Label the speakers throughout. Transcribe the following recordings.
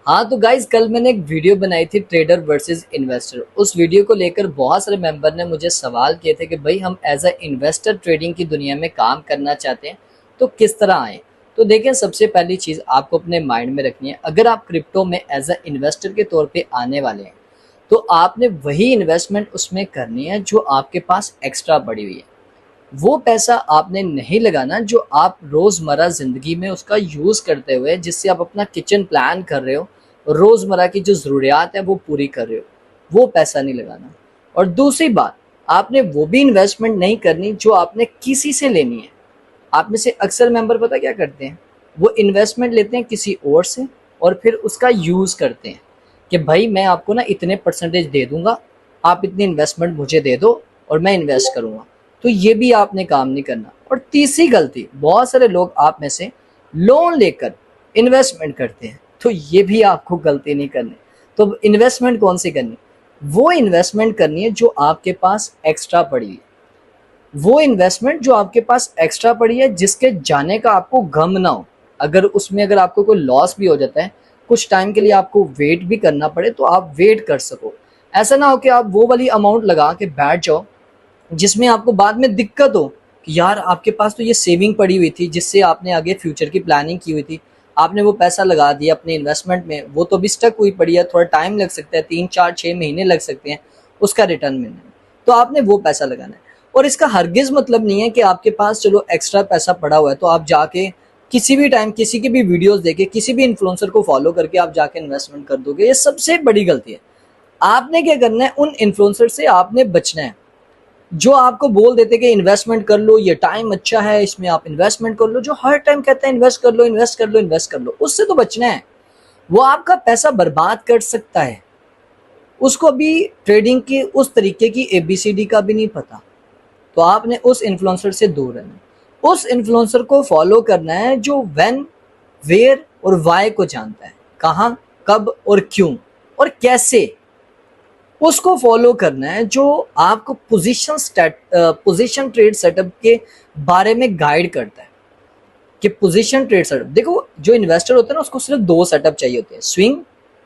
Speaker 1: हाँ तो गाइज कल मैंने एक वीडियो बनाई थी ट्रेडर वर्सेस इन्वेस्टर। उस वीडियो को लेकर बहुत सारे मेंबर ने मुझे सवाल किए थे कि भाई हम एज अ इन्वेस्टर ट्रेडिंग की दुनिया में काम करना चाहते हैं तो किस तरह आए। तो देखें, सबसे पहली चीज़ आपको अपने माइंड में रखनी है, अगर आप क्रिप्टो में एज अ इन्वेस्टर के तौर पे आने वाले हैं तो आपने वही इन्वेस्टमेंट उसमें करनी है जो आपके पास एक्स्ट्रा पड़ी हुई है। वो पैसा आपने नहीं लगाना जो आप रोज़मर्रा ज़िंदगी में उसका यूज़ करते हुए, जिससे आप अपना किचन प्लान कर रहे हो, रोज़मर्रा की जो ज़रूरियात है वो पूरी कर रहे हो, वो पैसा नहीं लगाना। और दूसरी बात, आपने वो भी इन्वेस्टमेंट नहीं करनी जो आपने किसी से लेनी है। आप में से अक्सर मेंबर पता क्या करते हैं, वो इन्वेस्टमेंट लेते हैं किसी और से और फिर उसका यूज़ करते हैं कि भाई मैं आपको ना इतने परसेंटेज दे दूंगा, आप इतनी इन्वेस्टमेंट मुझे दे दो और मैं इन्वेस्ट करूंगा। तो ये भी आपने काम नहीं करना। और तीसरी गलती, बहुत सारे लोग आप में से लोन लेकर इन्वेस्टमेंट करते हैं, तो ये भी आपको गलती नहीं करनी। तो इन्वेस्टमेंट कौन सी करनी, वो इन्वेस्टमेंट करनी है जो आपके पास एक्स्ट्रा पड़ी है, वो इन्वेस्टमेंट जो आपके पास एक्स्ट्रा पड़ी है, जिसके जाने का आपको गम ना हो। अगर आपको कोई लॉस भी हो जाता है, कुछ टाइम के लिए आपको वेट भी करना पड़े, तो आप वेट कर सको। ऐसा ना हो कि आप वो वाली अमाउंट लगा के बैठ जाओ जिसमें आपको बाद में दिक्कत हो कि यार आपके पास तो ये सेविंग पड़ी हुई थी जिससे आपने आगे फ्यूचर की प्लानिंग की हुई थी, आपने वो पैसा लगा दिया अपने इन्वेस्टमेंट में, वो तो भी स्टक हुई पड़ी है, थोड़ा टाइम लग सकता है, 3 4 6 महीने लग सकते हैं उसका रिटर्न मिलने में। तो आपने वो पैसा लगाना है। और इसका हरगिज मतलब नहीं है कि आपके पास चलो एक्स्ट्रा पैसा पड़ा हुआ है तो आप जाके किसी भी टाइम किसी की भी वीडियोस देके किसी भी इन्फ्लुएंसर को फॉलो करके आप जाके इन्वेस्टमेंट कर दोगे। ये सबसे बड़ी गलती है। आपने क्या करना है, उन इन्फ्लुएंसर से आपने बचना है जो आपको बोल देते कि इन्वेस्टमेंट कर लो, ये टाइम अच्छा है, इसमें आप इन्वेस्टमेंट कर लो, जो हर टाइम कहते हैं इन्वेस्ट कर लो, इन्वेस्ट कर लो, इन्वेस्ट कर लो। उससे तो बचना है। वो आपका पैसा बर्बाद कर सकता है। उसको भी ट्रेडिंग की उस तरीके की एबीसीडी का भी नहीं पता। तो आपने उस इन्फ्लुएंसर से दूर रहना है। उस इन्फ्लुएंसर को फॉलो करना है जो व्हेन, वेयर और वाई को जानता है, कहाँ, कब और क्यों और कैसे। उसको फॉलो करना है जो आपको पोजीशन ट्रेड सेटअप के बारे में गाइड करता है कि पोजीशन ट्रेड सेटअप। देखो, जो इन्वेस्टर होता है ना, उसको सिर्फ दो सेटअप चाहिए होते हैं, स्विंग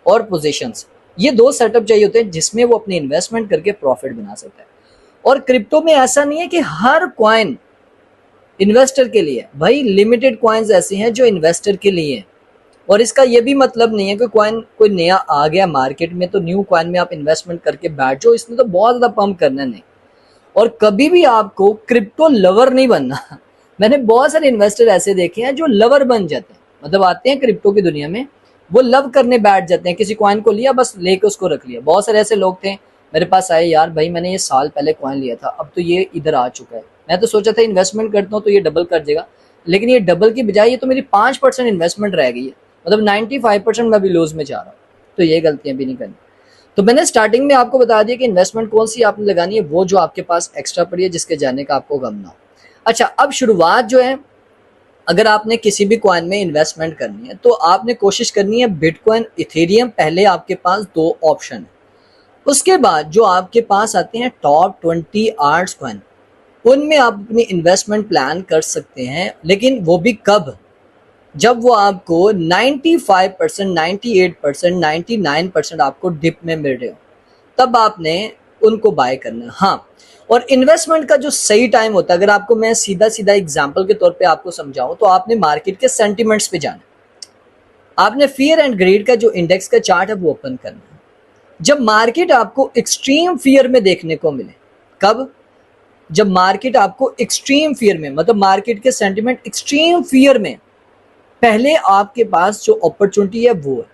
Speaker 1: और पोजीशंस। ये दो सेटअप चाहिए होते हैं जिसमें वो अपनी इन्वेस्टमेंट करके प्रॉफिट बना सकता है। और क्रिप्टो में ऐसा नहीं है कि हर कॉइन इन्वेस्टर के लिए, भाई लिमिटेड कॉइन्स ऐसी हैं जो इन्वेस्टर के लिए हैं। और इसका ये भी मतलब नहीं है कि कॉइन कोई नया आ गया मार्केट में तो न्यू कॉइन में आप इन्वेस्टमेंट करके बैठ जाओ, इसमें तो बहुत ज़्यादा पंप करना नहीं। और कभी भी आपको क्रिप्टो लवर नहीं बनना। मैंने बहुत सारे इन्वेस्टर ऐसे देखे हैं जो लवर बन जाते हैं, मतलब आते हैं क्रिप्टो की दुनिया में, वो लव करने बैठ जाते हैं, किसी कॉइन को लिया बस लेके उसको रख लिया। बहुत सारे ऐसे लोग थे मेरे पास आए, यार भाई मैंने ये साल पहले कॉइन लिया था, अब तो ये इधर आ चुका है, मैं तो सोचा था इन्वेस्टमेंट करता हूँ तो ये डबल कर देगा, लेकिन ये डबल की बजाय ये तो मेरी 5% इन्वेस्टमेंट रह गई है, मतलब 95% मैं भी लूज में जा रहा हूँ। तो ये गलतियां भी नहीं करनी। तो मैंने स्टार्टिंग में आपको बता दिया कि इन्वेस्टमेंट कौन सी आपने लगानी है, वो जो आपके पास एक्स्ट्रा पड़ी है, जिसके जाने का आपको गम ना हो। अच्छा, अब शुरुआत जो है, अगर आपने किसी भी कॉइन में इन्वेस्टमेंट करनी है तो आपने कोशिश करनी है बिटकॉइन, इथेरियम, पहले आपके पास दो ऑप्शन है। उसके बाद जो आपके पास आते हैं टॉप 20 आर्ट्स कॉइन, उनमें आप अपनी इन्वेस्टमेंट प्लान कर सकते हैं, लेकिन वो भी कब, जब वो आपको 95%, 98%, 99% आपको डिप में मिल रहे हो, तब आपने उनको बाय करना है। हाँ, और इन्वेस्टमेंट का जो सही टाइम होता है, अगर आपको मैं सीधा सीधा एग्जांपल के तौर पे आपको समझाऊं, तो आपने मार्केट के सेंटिमेंट्स पे जाना है। आपने फियर एंड ग्रीड का जो इंडेक्स का चार्ट है वो ओपन करना है। जब मार्केट आपको एक्सट्रीम फियर में देखने को मिले, कब, जब मार्केट आपको एक्सट्रीम फियर में, मतलब मार्केट के सेंटिमेंट एक्सट्रीम फियर में, पहले आपके पास जो अपॉर्चुनिटी है वो है,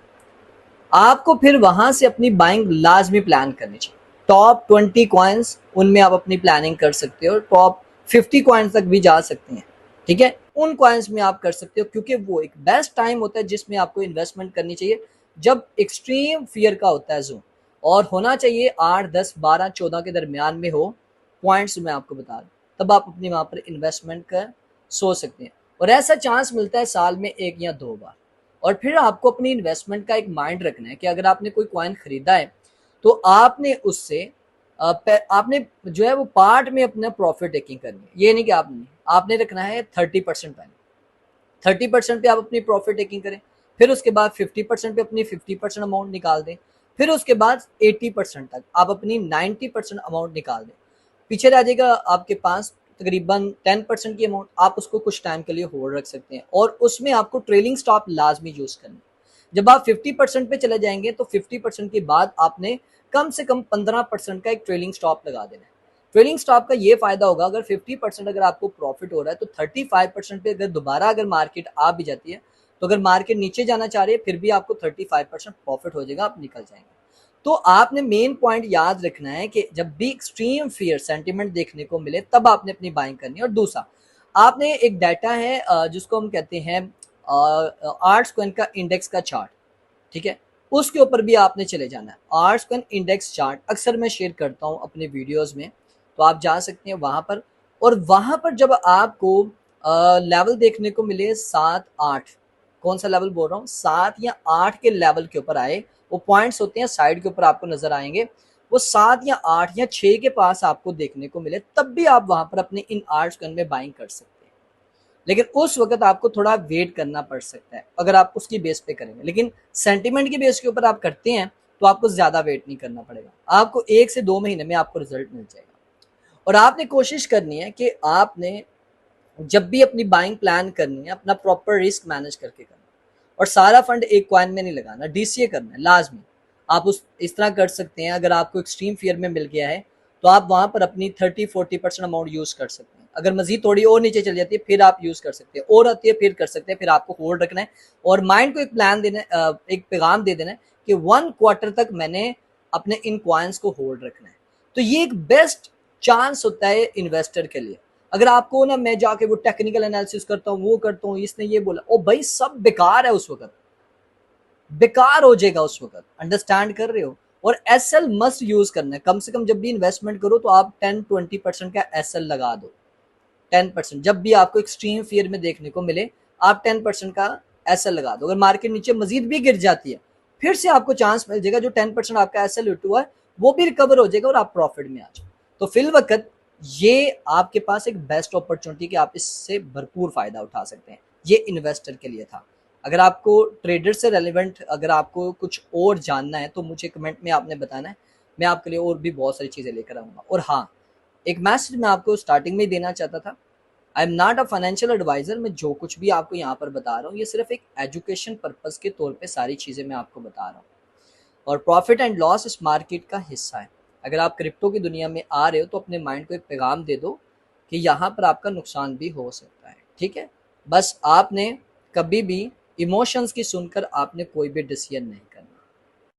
Speaker 1: आपको फिर वहां से अपनी बाइंग लाजमी प्लान करनी चाहिए। टॉप 20 कॉइन्स, उनमें आप अपनी प्लानिंग कर सकते हो, टॉप 50 कॉइन्स तक भी जा सकते हैं, ठीक है, उन कॉइन्स में आप कर सकते हो, क्योंकि वो एक बेस्ट टाइम होता है जिसमें आपको इन्वेस्टमेंट करनी चाहिए, जब एक्सट्रीम फियर का होता है जोन। और होना चाहिए 8 10 12 14 के दरमियान में हो, पॉइंट्स मैं आपको बता दूं, तब आप अपनी वहां पर इन्वेस्टमेंट कर सोच सकते हैं। और ऐसा चांस मिलता है साल में 1 या 2 बार। और फिर आपको अपनी इन्वेस्टमेंट का एक माइंड रखना है कि अगर आपने कोई कॉइन खरीदा है तो आपने उससे आपने जो है वो पार्ट में अपना प्रॉफिट टेकिंग करनी है। ये नहीं कि आपने रखना है 30% पहले, 30% पे आप अपनी प्रॉफिट टेकिंग करें, फिर उसके बाद 50% पे अपनी 50% अमाउंट निकाल दें, फिर उसके बाद 80% तक आप अपनी 90% अमाउंट निकाल दें। पीछे रह जाएगा आपके पास तकरीबन 10% की अमाउंट, आप उसको कुछ टाइम के लिए होल्ड रख सकते हैं और उसमें आपको ट्रेलिंग स्टॉप लाजमी यूज करना है। जब आप 50% पे चले जाएंगे तो 50% के बाद आपने कम से कम 15% का एक ट्रेलिंग स्टॉप लगा देना है। ट्रेलिंग स्टॉप का ये फायदा होगा, अगर 50% अगर आपको प्रॉफिट हो रहा है तो 35% पे अगर दोबारा अगर मार्केट आ भी जाती है, तो अगर मार्केट नीचे जाना चाह रही है फिर भी आपको 35% प्रॉफिट हो जाएगा, आप निकल जाएंगे। तो आपने मेन पॉइंट याद रखना है कि जब भी एक्सट्रीम फियर सेंटिमेंट देखने को मिले तब आपने अपनी बाइंग करनी है। और दूसरा, आपने एक डाटा है जिसको हम कहते हैं आर्ट्स कॉइन का इंडेक्स का चार्ट, ठीक है, उसके ऊपर भी आपने चले जाना है। आर्ट्स कॉइन इंडेक्स चार्ट अक्सर मैं शेयर करता हूँ अपने वीडियोस में, तो आप जा सकते हैं वहां पर। और वहां पर जब आपको लेवल देखने को मिले 7-8, कौन सा लेवल बोल रहा हूँ, 7 या 8 के लेवल के ऊपर आए, वो पॉइंट्स होते हैं साइड के ऊपर आपको नजर आएंगे, वो 7 या 8 या 6 के पास आपको देखने को मिले, तब भी आप वहां पर अपने इन आर्ट्स कॉइन में बाइंग कर सकते हैं। लेकिन उस वक्त आपको थोड़ा वेट करना पड़ सकता है अगर आप उसकी बेस पे करेंगे। लेकिन सेंटीमेंट की बेस के ऊपर आप करते हैं तो आपको ज्यादा वेट नहीं करना पड़ेगा, आपको 1 से 2 महीने में आपको रिजल्ट मिल जाएगा। और आपने कोशिश करनी है कि आपने जब भी अपनी बाइंग प्लान करनी है अपना प्रॉपर रिस्क मैनेज करके करना, और सारा फंड एक कॉइन में नहीं लगाना, डीसीए करना है लाजमी। आप उस इस तरह कर सकते हैं, अगर आपको एक्सट्रीम फियर में मिल गया है तो आप वहां पर अपनी 30-40% अमाउंट यूज कर सकते हैं। अगर मजीद थोड़ी और नीचे चल जाती है फिर आप यूज कर सकते हैं, और आती है फिर कर सकते हैं, फिर आपको होल्ड रखना है और माइंड को एक प्लान देना, एक पैगाम दे देना है कि 1 क्वार्टर तक मैंने अपने इन कॉइन्स को होल्ड रखना है। तो ये एक बेस्ट चांस होता है इन्वेस्टर के लिए। अगर आपको ना मैं जाके वो टेक्निकल एनालिसिस करता हूँ, वो करता हूँ, इसने ये बोला, ओ भाई सब बेकार है, उस वक्त बेकार हो जाएगा उस वक्त, अंडरस्टैंड कर रहे हो। और एसएल मस्ट यूज करना है, कम से कम जब भी इन्वेस्टमेंट करो तो आप 10-20% का एसएल लगा दो। 10% जब भी आपको एक्सट्रीम फियर में देखने को मिले आप 10% का एसएल लगा दो। अगर मार्केट नीचे मजीद भी गिर जाती है फिर से आपको चांस मिल जाएगा, जो 10% आपका एसएल हुआ है वो भी रिकवर हो जाएगा और आप प्रॉफिट में आ जाओ। तो फिल वक्त ये आपके पास एक बेस्ट अपॉर्चुनिटी कि आप इससे भरपूर फायदा उठा सकते हैं। ये इन्वेस्टर के लिए था। अगर आपको ट्रेडर से रेलिवेंट अगर आपको कुछ और जानना है तो मुझे कमेंट में आपने बताना है, मैं आपके लिए और भी बहुत सारी चीज़ें लेकर आऊँगा। और हाँ, एक मैसेज मैं आपको स्टार्टिंग में ही देना चाहता था, I am not a financial advisor. मैं जो कुछ भी आपको यहाँ पर बता रहा हूँ ये सिर्फ एक एजुकेशन पर्पज़ के तौर पे सारी चीज़ें मैं आपको बता रहा हूँ, और प्रॉफिट एंड लॉस इस मार्केट का हिस्सा है। अगर आप क्रिप्टो की दुनिया में आ रहे हो तो अपने माइंड को एक पैगाम दे दो कि यहाँ पर आपका नुकसान भी हो सकता है, ठीक है। बस आपने कभी भी इमोशंस की सुनकर आपने कोई भी डिसीजन नहीं करना।